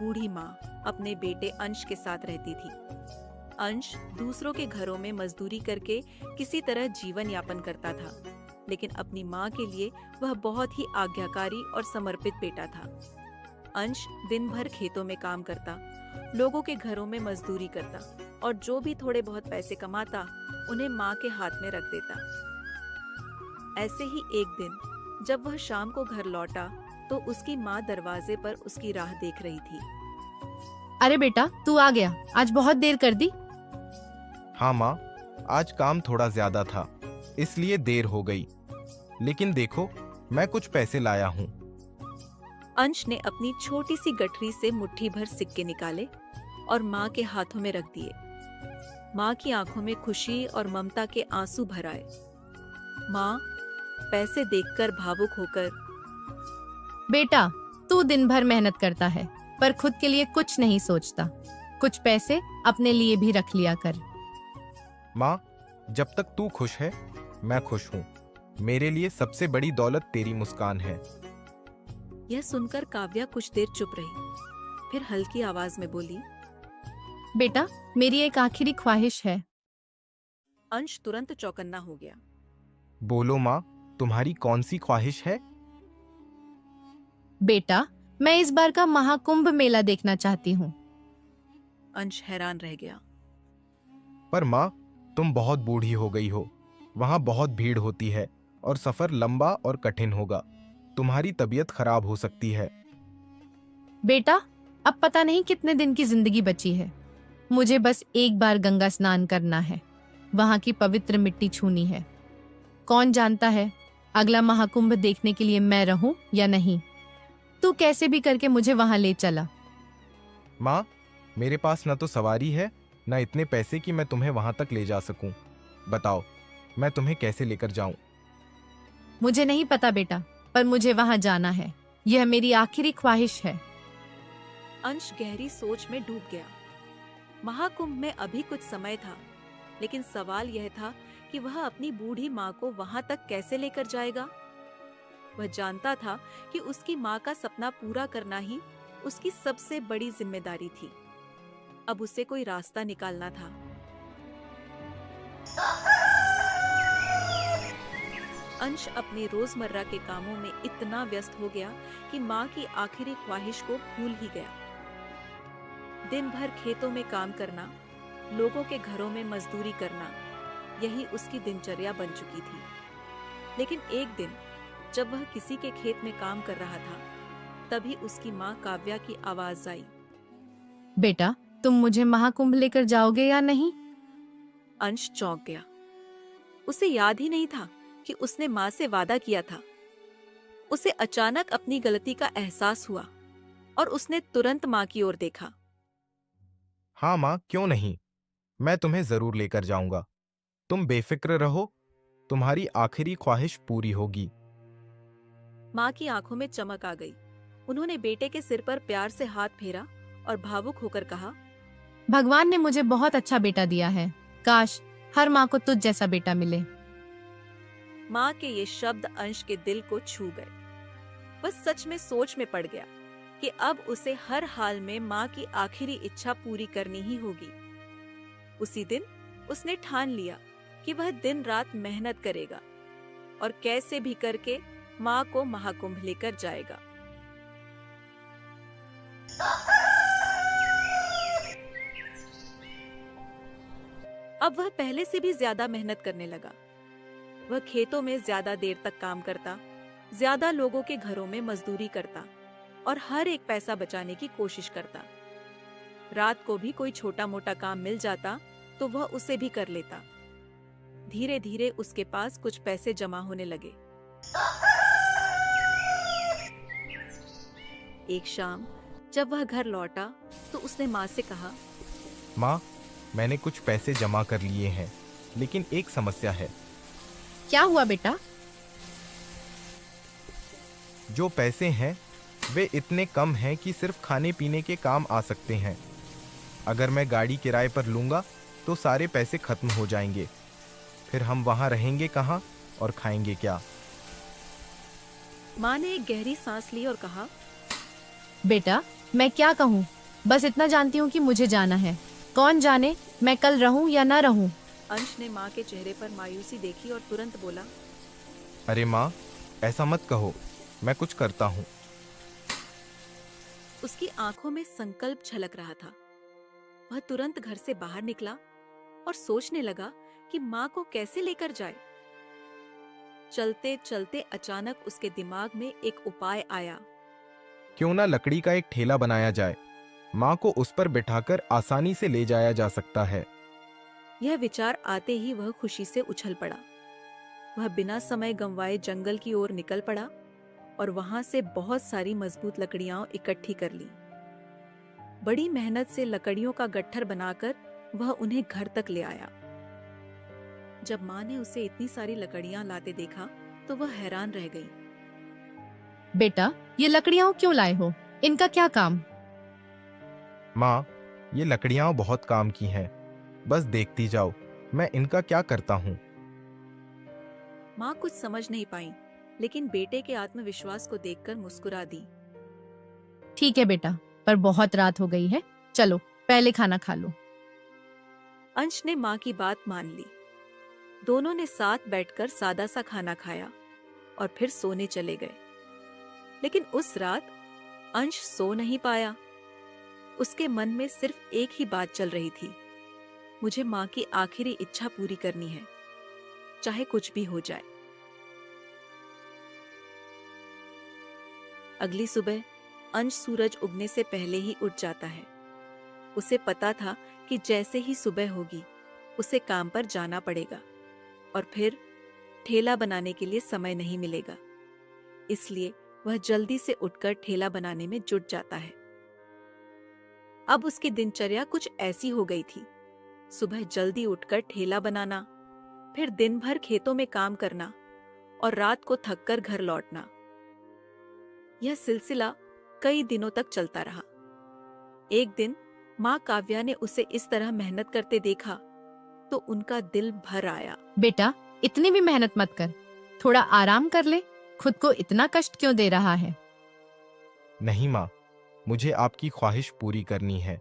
बूढ़ी माँ अपने बेटे अंश के साथ रहती थी। अंश दूसरों के घरों में मजदूरी करके किसी तरह जीवन यापन करता था, लेकिन अपनी माँ के लिए वह बहुत ही आज्ञाकारी और समर्पित बेटा था। अंश दिन भर खेतों में काम करता, लोगों के घरों में मजदूरी करता और जो भी थोड़े बहुत पैसे कमाता उन्हें माँ के हाथ में रख देता। ऐसे ही एक दिन जब वह शाम को घर लौटा तो उसकी माँ दरवाजे पर उसकी राह देख रही थी। अरे बेटा, तू आ गया। आज बहुत देर कर दी। हाँ माँ, आज काम थोड़ा ज्यादा था इसलिए देर हो गई, लेकिन देखो मैं कुछ पैसे लाया हूँ। अंश ने अपनी छोटी सी गठरी से मुट्ठी भर सिक्के निकाले और माँ के हाथों में रख दिए। माँ की आंखों में खुशी और ममता के आंसू भर आए। माँ पैसे देखकर भावुक होकर, बेटा, तू दिन भर मेहनत करता है पर खुद के लिए कुछ नहीं सोचता। कुछ पैसे अपने लिए भी रख लिया कर। माँ, जब तक तू खुश है मैं खुश हूँ। मेरे लिए सबसे बड़ी दौलत तेरी मुस्कान है। यह सुनकर काव्या कुछ देर चुप रही, फिर हल्की आवाज में बोली, बेटा, मेरी एक आखिरी ख्वाहिश है। अंश तुरंत चौकन्ना हो गया। बोलो माँ, तुम्हारी कौन सी ख्वाहिश है? बेटा, मैं इस बार का महाकुंभ मेला देखना चाहती हूँ। अंश हैरान रह गया। पर माँ, तुम बहुत बूढ़ी हो गई हो, वहां बहुत भीड़ होती है और सफर लंबा और कठिन होगा। तुम्हारी तबीयत खराब हो सकती है। बेटा, अब पता नहीं कितने दिन की जिंदगी बची है। मुझे बस एक बार गंगा स्नान करना है, वहां की पवित्र मिट्टी छूनी है। कौन जानता है अगला महाकुंभ देखने के लिए मैं रहूं या नहीं। तू कैसे भी करके मुझे वहां ले चला। माँ, मेरे पास न तो सवारी है न इतने पैसे कि मैं तुम्हें वहां तक ले जा सकूं। बताओ, मैं तुम्हें कैसे लेकर जाऊं? मुझे नहीं पता बेटा, पर मुझे वहां जाना है। यह मेरी आखिरी ख्वाहिश है। अंश गहरी सोच में डूब गया। महाकुंभ में अभी कुछ समय था, लेकिन सवाल यह था कि वह अपनी बूढ़ी माँ को वहां तक कैसे लेकर जाएगा। वह जानता था कि उसकी माँ का सपना पूरा करना ही उसकी सबसे बड़ी जिम्मेदारी थी। अब उसे कोई रास्ता निकालना था। अंश अपने रोजमर्रा के कामों में इतना व्यस्त हो गया कि माँ की आखिरी ख्वाहिश को भूल ही गया। दिन भर खेतों में काम करना, लोगों के घरों में मजदूरी करना, यही उसकी दिनचर्या बन चुकी थी। लेकिन एक दिन जब वह किसी के खेत में काम कर रहा था, तभी उसकी माँ काव्या की आवाज आई। बेटा, तुम मुझे महाकुंभ लेकर जाओगे या नहीं? अंश चौंक गया। उसे याद ही नहीं था कि उसने माँ से वादा किया था। उसे अचानक अपनी गलती का एहसास हुआ और उसने तुरंत माँ की ओर देखा। हाँ माँ, क्यों नहीं, मैं तुम्हें जरूर लेकर जाऊंगा। तुम बेफिक्र रहो, तुम्हारी आखिरी ख्वाहिश पूरी होगी। माँ की आंखों में चमक आ गई। उन्होंने बेटे के सिर पर प्यार से हाथ फेरा और भावुक होकर कहा, भगवान ने मुझे बहुत अच्छा बेटा दिया है। काश हर माँ को तुझ जैसा बेटा मिले। माँ के ये शब्द अंश के दिल को छू गए। वह सच में सोच में पड़ गया कि अब उसे हर हाल में माँ की आखिरी इच्छा पूरी करनी ही होगी। उसी दिन उसने ठान लिया कि वह दिन रात मेहनत करेगा और कैसे भी करके माँ को महाकुंभ लेकर जाएगा। अब वह पहले से भी ज्यादा मेहनत करने लगा। वह खेतों में ज्यादा देर तक काम करता, ज्यादा लोगों के घरों में मजदूरी करता और हर एक पैसा बचाने की कोशिश करता। रात को भी कोई छोटा मोटा काम मिल जाता तो वह उसे भी कर लेता। धीरे धीरे उसके पास कुछ पैसे जमा होने लगे। एक शाम जब वह घर लौटा तो उसने माँ से कहा, माँ, मैंने कुछ पैसे जमा कर लिए हैं, लेकिन एक समस्या है। क्या हुआ बेटा? जो पैसे हैं वे इतने कम हैं कि सिर्फ खाने पीने के काम आ सकते हैं। अगर मैं गाड़ी किराए पर लूंगा तो सारे पैसे खत्म हो जाएंगे। फिर हम वहां रहेंगे कहाँ और खाएंगे क्या? माँ ने एक गहरी सांस ली और कहा, बेटा, मैं क्या कहूँ, बस इतना जानती हूँ कि मुझे जाना है। कौन जाने मैं कल रहूं या ना रहूं। अंश ने माँ के चेहरे पर मायूसी देखी और तुरंत बोला, अरे माँ, ऐसा मत कहो, मैं कुछ करता हूँ। उसकी आंखों में संकल्प झलक रहा था। वह तुरंत घर से बाहर निकला और सोचने लगा कि माँ को कैसे लेकर जाए। चलते चलते अचानक उसके दिमाग में एक उपाय आया। क्यों ना लकड़ी का एक ठेला बनाया जाए, माँ को उस पर बिठाकर आसानी से ले जाया जा सकता है। यह विचार आते ही वह खुशी से उछल पड़ा। वह बिना समय गंवाए जंगल की ओर निकल पड़ा और वहां से बहुत सारी मजबूत लकड़ियां इकट्ठी कर ली। बड़ी मेहनत से लकड़ियों का गट्ठर बनाकर वह उन्हें घर तक ले आया। जब माँ ने उसे इतनी सारी लकड़ियां लाते देखा तो वह हैरान रह गई। बेटा, ये लकड़ियां क्यों लाए हो? इनका क्या काम? माँ, ये लकड़ियां बहुत काम की हैं, बस देखती जाओ मैं इनका क्या करता हूँ। माँ कुछ समझ नहीं पाई, लेकिन बेटे के आत्मविश्वास को देखकर मुस्कुरा दी। ठीक है बेटा, पर बहुत रात हो गई है, चलो पहले खाना खा लो। अंश ने माँ की बात मान ली। दोनों ने साथ बैठकर सादा सा खाना खाया और फिर सोने चले गए। लेकिन उस रात अंश सो नहीं पाया। उसके मन में सिर्फ एक ही बात चल रही थी, मुझे माँ की आखिरी इच्छा पूरी करनी है, चाहे कुछ भी हो जाए। अगली सुबह अंश सूरज उगने से पहले ही उठ जाता है। उसे पता था कि जैसे ही सुबह होगी उसे काम पर जाना पड़ेगा और फिर ठेला बनाने के लिए समय नहीं मिलेगा। इसलिए वह जल्दी से उठकर ठेला बनाने में जुट जाता है। अब उसकी दिनचर्या कुछ ऐसी हो गई थी, सुबह जल्दी उठकर ठेला बनाना, फिर दिन भर खेतों में काम करना और रात को थककर घर लौटना। यह सिलसिला कई दिनों तक चलता रहा। एक दिन माँ काव्या ने उसे इस तरह मेहनत करते देखा तो उनका दिल भर आया। बेटा, इतनी भी मेहनत मत कर, थोड़ा आराम कर ले, खुद को इतना कष्ट क्यों दे रहा है? नहीं माँ, मुझे आपकी ख्वाहिश पूरी करनी है।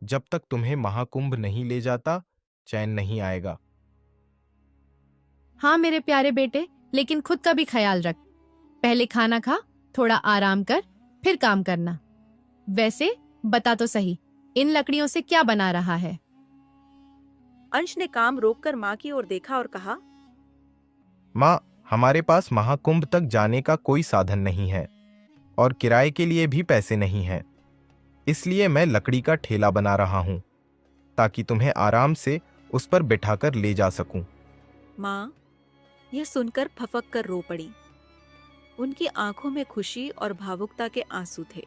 जब तक तुम्हें महाकुंभ नहीं ले जाता, चैन नहीं आएगा। हाँ मेरे प्यारे बेटे, लेकिन खुद का भी ख्याल रख। पहले खाना खा, थोड़ा आराम कर, फिर काम करना। वैसे बता तो सही, इन लकड़ियों से क्या बना रहा है? अंश ने काम रोककर माँ की ओर देखा और कहा, माँ, हमारे पास महाकुंभ तक जाने का कोई साधन नहीं है और किराए के लिए भी पैसे नहीं हैं। इसलिए मैं लकड़ी का ठेला बना रहा हूं ताकि तुम्हें आराम से उस पर बिठाकर ले जा सकूं। माँ यह सुनकर फफक कर रो पड़ी। उनकी आंखों में खुशी और भावुकता के आंसू थे।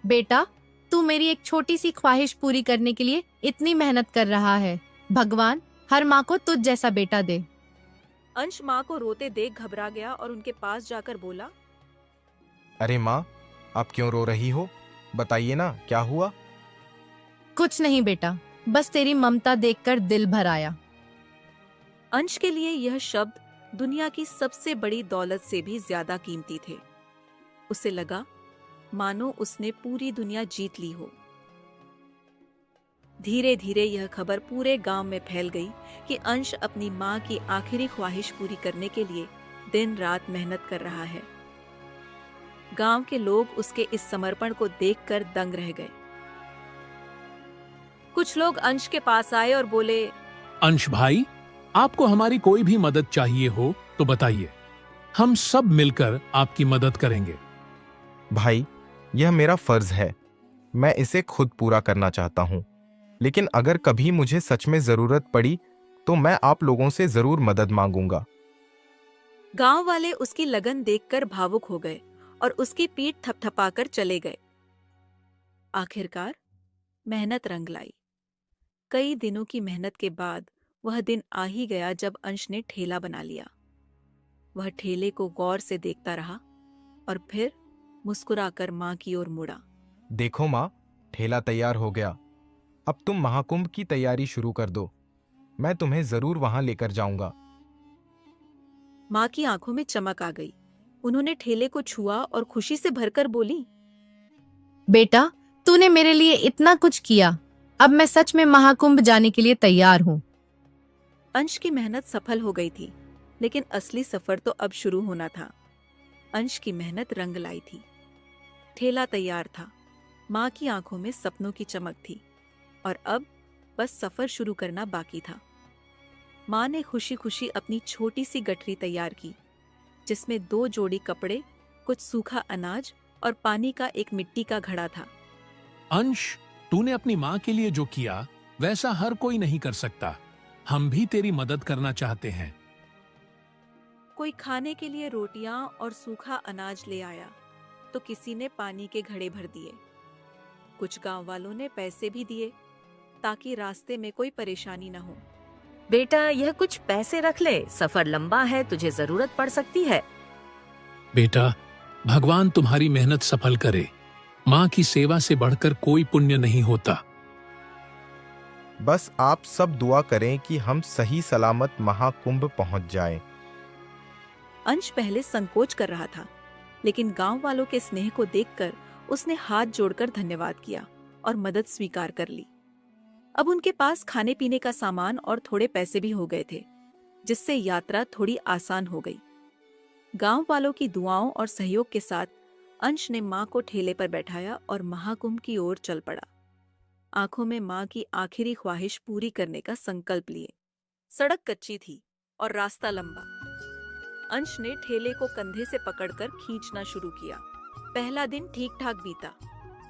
बेटा, तू मेरी एक छोटी सी ख्वाहिश पूरी करने के लिए इतनी मेहनत कर रहा है। भगवान हर माँ को तुझ जैसा बेटा दे। अंश माँ को रोते देख घबरा गया और उनके पास जाकर बोला, अरे माँ, आप क्यों रो रही हो? बताइए ना, क्या हुआ? कुछ नहीं बेटा, बस तेरी ममता देखकर दिल भर आया। अंश के लिए यह शब्द दुनिया की सबसे बड़ी दौलत से भी ज्यादा कीमती थे। उसे लगा मानो उसने पूरी दुनिया जीत ली हो। धीरे धीरे यह खबर पूरे गांव में फैल गई कि अंश अपनी माँ की आखिरी ख्वाहिश पूरी करने के लिए दिन रात मेहनत कर रहा है। गांव के लोग उसके इस समर्पण को देखकर दंग रह गए। कुछ लोग अंश के पास आए और बोले, अंश भाई, आपको हमारी कोई भी मदद चाहिए हो तो बताइए, हम सब मिलकर आपकी मदद करेंगे। भाई, यह मेरा फर्ज है, मैं इसे खुद पूरा करना चाहता हूं, लेकिन अगर कभी मुझे सच में जरूरत पड़ी तो मैं आप लोगों से जरूर मदद मांगूंगा। गांव वाले उसकी लगन देखकर भावुक हो गए और उसकी पीठ थपथपाकर चले गए। आखिरकार मेहनत रंग लाई। कई दिनों की मेहनत के बाद वह दिन आ ही गया जब अंश ने ठेला बना लिया। वह ठेले को गौर से देखता रहा और फिर मुस्कुराकर माँ की ओर मुड़ा। देखो माँ, ठेला तैयार हो गया। अब तुम महाकुंभ की तैयारी शुरू कर दो, मैं तुम्हें जरूर वहां लेकर जाऊंगा। माँ की आंखों में चमक आ गई। उन्होंने ठेले को छुआ और खुशी से भरकर बोली, बेटा, तूने मेरे लिए इतना कुछ किया। अब मैं सच में महाकुंभ जाने के लिए तैयार हूँ। अंश की मेहनत सफल हो गई थी, लेकिन असली सफर तो अब शुरू होना था। अंश की मेहनत रंग लाई थी। ठेला तैयार था, माँ की आंखों में सपनों की चमक थी, और अब बस सफर शुरू करना बाकी था। माँ ने खुशी खुशी अपनी छोटी सी गठरी तैयार की, जिसमें 2 जोड़ी कपड़े, कुछ सूखा अनाज और पानी का एक मिट्टी का घड़ा था। अंश, तूने अपनी माँ के लिए जो किया वैसा हर कोई नहीं कर सकता। हम भी तेरी मदद करना चाहते हैं। कोई खाने के लिए रोटियां और सूखा अनाज ले आया, तो किसी ने पानी के घड़े भर दिए। कुछ गांव वालों ने पैसे भी दिए, ताकि रास्ते में कोई परेशानी न हो। बेटा, यह कुछ पैसे रख ले, सफर लंबा है, तुझे जरूरत पड़ सकती है। बेटा, भगवान तुम्हारी मेहनत सफल करे। माँ की सेवा से बढ़कर कोई पुण्य नहीं होता। बस आप सब दुआ करें कि हम सही सलामत महाकुंभ पहुंच जाएं। अंश पहले संकोच कर रहा था, लेकिन गांव वालों के स्नेह को देखकर उसने हाथ जोड़कर धन्यवाद किया और मदद स्वीकार कर ली। अब उनके पास खाने पीने का सामान और थोड़े पैसे भी हो गए थे, जिससे यात्रा थोड़ी आसान हो गई। गांव वालों की दुआओं और सहयोग के साथ अंश ने माँ को ठेले पर बैठाया और महाकुंभ की ओर चल पड़ा, आंखों में माँ की आखिरी ख्वाहिश पूरी करने का संकल्प लिए। सड़क कच्ची थी और रास्ता लंबा। अंश ने ठेले को कंधे से पकड़कर खींचना शुरू किया। पहला दिन ठीक ठाक बीता,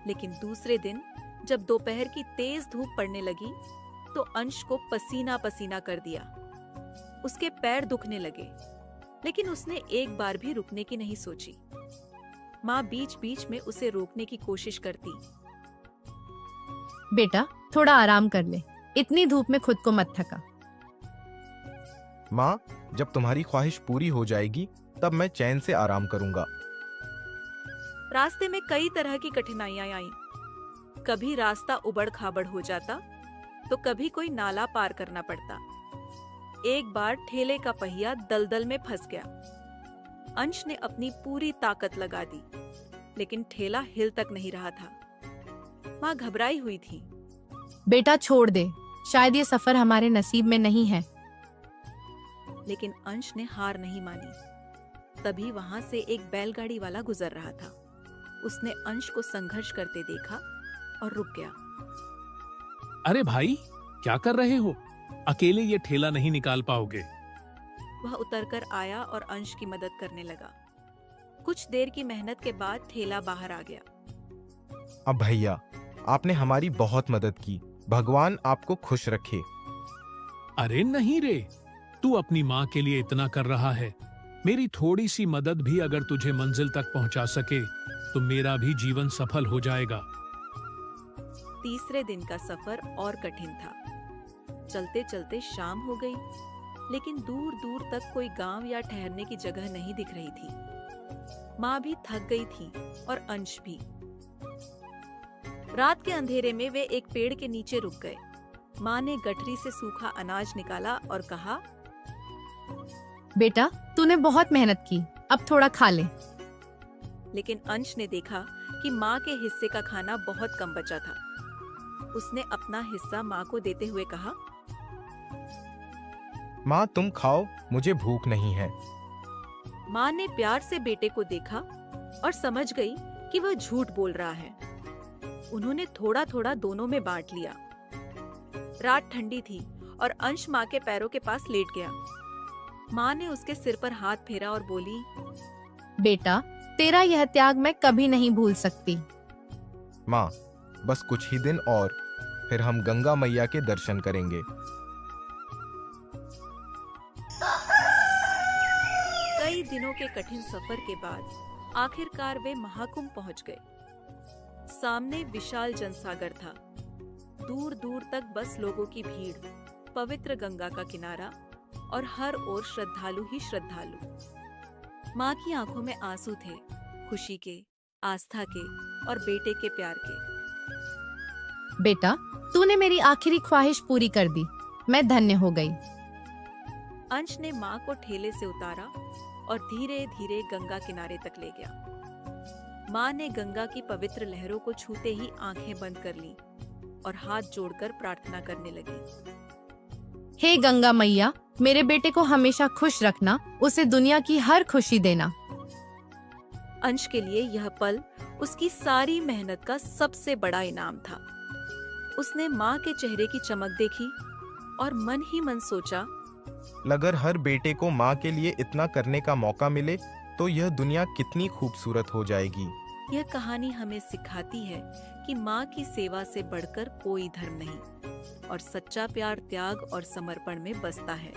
लेकिन दूसरे दिन जब दोपहर की तेज धूप पड़ने लगी तो अंश को पसीना पसीना कर दिया। उसके पैर दुखने लगे, लेकिन उसने एक बार भी रुकने की नहीं सोची। माँ बीच बीच में उसे रोकने की कोशिश करती। बेटा, थोड़ा आराम कर ले, इतनी धूप में खुद को मत थका। माँ, जब तुम्हारी ख्वाहिश पूरी हो जाएगी तब मैं चैन से आराम करूंगा। रास्ते में कई तरह की कठिनाइयां आईं। कभी रास्ता उबड़ खाबड़ हो जाता, तो कभी कोई नाला पार करना पड़ता। एक बार ठेले का पहिया दलदल में फंस गया। अंश ने अपनी पूरी ताकत लगा दी, लेकिन ठेला हिल तक नहीं रहा था। माँ घबराई हुई थी। बेटा, छोड़ दे, शायद ये सफर हमारे नसीब में नहीं है। लेकिन अंश ने हार नहीं मानी। तभी वहां से एक बैलगाड़ी वाला गुजर रहा था। उसने अंश को संघर्ष करते देखा और रुक गया। अरे भाई, क्या कर रहे हो? अकेले ये ठेला नहीं निकाल पाओगे। वह उतरकर आया और अंश की मदद करने लगा। कुछ देर की मेहनत के बाद ठेला बाहर आ गया। अब भैया, आपने हमारी बहुत मदद की। भगवान आपको खुश रखे। अरे नहीं रे, तू अपनी माँ के लिए इतना कर रहा है। मेरी थोड़ी सी मदद भी अगर तुझे मंजिल तक पहुंचा सके तो मेरा भी जीवन सफल हो जाएगा। तीसरे दिन का सफर और कठिन था। चलते चलते शाम हो गई, लेकिन दूर दूर तक कोई गांव या ठहरने की जगह नहीं दिख रही थी। माँ भी थक गई थी और अंश भी। रात के अंधेरे में वे एक पेड़ के नीचे रुक गए। माँ ने गठरी से सूखा अनाज निकाला और कहा, बेटा, तूने बहुत मेहनत की, अब थोड़ा खा ले। लेकिन अंश ने देखा कि माँ के हिस्से का खाना बहुत कम बचा था। उसने अपना हिस्सा माँ को देते हुए कहा, माँ, तुम खाओ, मुझे भूख नहीं है। माँ ने प्यार से बेटे को देखा और समझ गई कि वह झूठ बोल रहा है। उन्होंने थोड़ा थोड़ा दोनों में बांट लिया। रात ठंडी थी और अंश माँ के पैरों के पास लेट गया। माँ ने उसके सिर पर हाथ फेरा और बोली, बेटा, तेरा यह त्याग मैं कभी नहीं भूल सकती। माँ, बस कुछ ही दिन और, फिर हम गंगा मैया के दर्शन करेंगे। कई दिनों के कठिन सफर के बाद आखिरकार वे महाकुंभ पहुंच गए। सामने विशाल जनसागर था। दूर दूर तक बस लोगों की भीड़, पवित्र गंगा का किनारा और हर ओर श्रद्धालु ही श्रद्धालु। माँ की आंखों में आंसू थे, खुशी के, आस्था के और बेटे के प्यार के। बेटा, तूने मेरी आखिरी ख्वाहिश पूरी कर दी, मैं धन्य हो गई। अंश ने माँ को ठेले से उतारा और धीरे धीरे गंगा किनारे तक ले गया। माँ ने गंगा की पवित्र लहरों को छूते ही आंखें बंद कर ली और हाथ जोड़कर प्रार्थना करने लगी। हे गंगा मैया, मेरे बेटे को हमेशा खुश रखना, उसे दुनिया की हर खुशी देना। अंश के लिए यह पल उसकी सारी मेहनत का सबसे बड़ा इनाम था। उसने माँ के चेहरे की चमक देखी और मन ही मन सोचा, अगर हर बेटे को माँ के लिए इतना करने का मौका मिले तो यह दुनिया कितनी खूबसूरत हो जाएगी। यह कहानी हमें सिखाती है कि माँ की सेवा से बढ़कर कोई धर्म नहीं और सच्चा प्यार त्याग और समर्पण में बसता है।